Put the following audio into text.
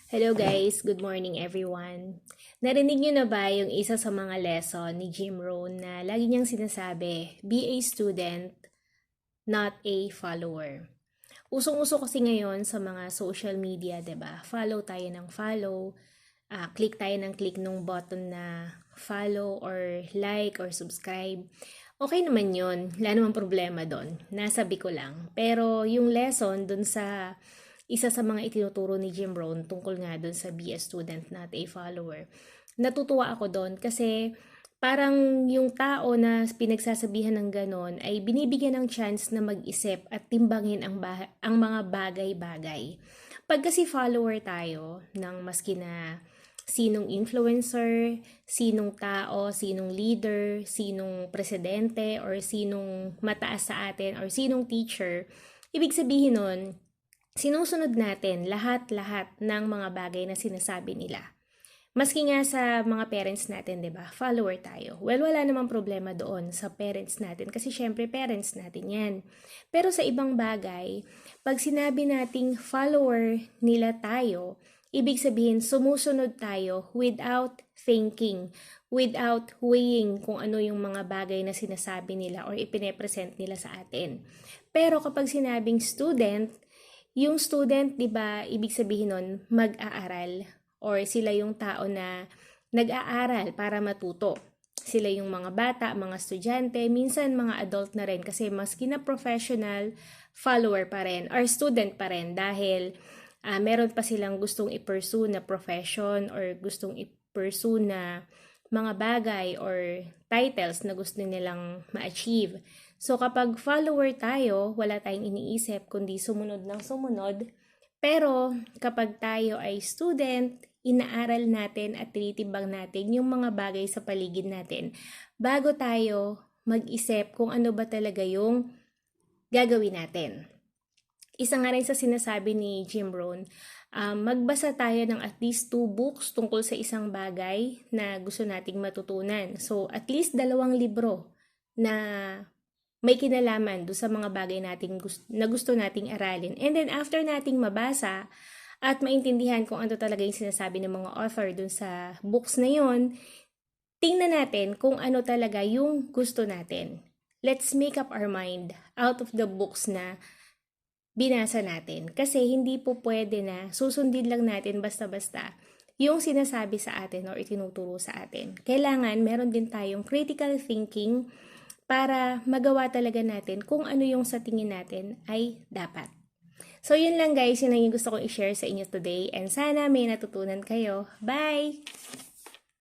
Hello guys, good morning everyone. Narinig niyo na ba yung isa sa mga lesson ni Jim Rohn na lagi niyang sinasabi, be a student, not a follower. Usong-uso kasi ngayon sa mga social media, 'di ba? Follow tayo ng follow, click tayo ng click nung button na follow or like or subscribe. Okay naman yun, wala namang problema doon. Nasabi ko lang. Pero yung lesson dun sa isa sa mga itinuturo ni Jim Rohn tungkol nga dun sa be a student not a follower. Natutuwa ako doon kasi parang yung tao na pinagsasabihan ng ganon ay binibigyan ng chance na mag-isip at timbangin ang mga bagay-bagay. Pag kasi follower tayo ng maski na sinong influencer, sinong tao, sinong leader, sinong presidente, or sinong mataas sa atin, or sinong teacher, ibig sabihin nun, sinusunod natin lahat-lahat ng mga bagay na sinasabi nila. Maski nga sa mga parents natin, 'di ba? Follower tayo. Well, wala namang problema doon sa parents natin kasi syempre parents natin 'yan. Pero sa ibang bagay, pag sinabi nating follower nila tayo, ibig sabihin sumusunod tayo without thinking, without weighing kung ano yung mga bagay na sinasabi nila or ipine-present nila sa atin. Pero kapag sinabing student, yung student, 'di ba, ibig sabihin nun mag-aaral or sila yung tao na nag-aaral para matuto. Sila yung mga bata, mga estudyante, minsan mga adult na rin kasi maski na professional, follower pa rin or student pa rin dahil meron pa silang gustong i-pursue na profession or gustong i-pursue na mga bagay or titles na gusto nilang ma-achieve. So kapag follower tayo, wala tayong iniisip kundi sumunod ng sumunod. Pero kapag tayo ay student, inaaral natin at tinitimbang natin yung mga bagay sa paligid natin bago tayo mag-isip kung ano ba talaga yung gagawin natin. Isa nga rin sa sinasabi ni Jim Rohn, magbasa tayo ng at least 2 books tungkol sa isang bagay na gusto nating matutunan. So, at least 2 libro na may kinalaman do sa mga bagay na gusto nating aralin. And then, after nating mabasa at maintindihan kung ano talaga yung sinasabi ng mga author dun sa books na yon, tingnan natin kung ano talaga yung gusto natin. Let's make up our mind out of the books na binasa natin. Kasi hindi po pwede na susundin lang natin basta-basta yung sinasabi sa atin o itinuturo sa atin. Kailangan meron din tayong critical thinking para magawa talaga natin kung ano yung sa tingin natin ay dapat. So yun lang guys, yun lang yung gusto kong i-share sa inyo today and sana may natutunan kayo. Bye!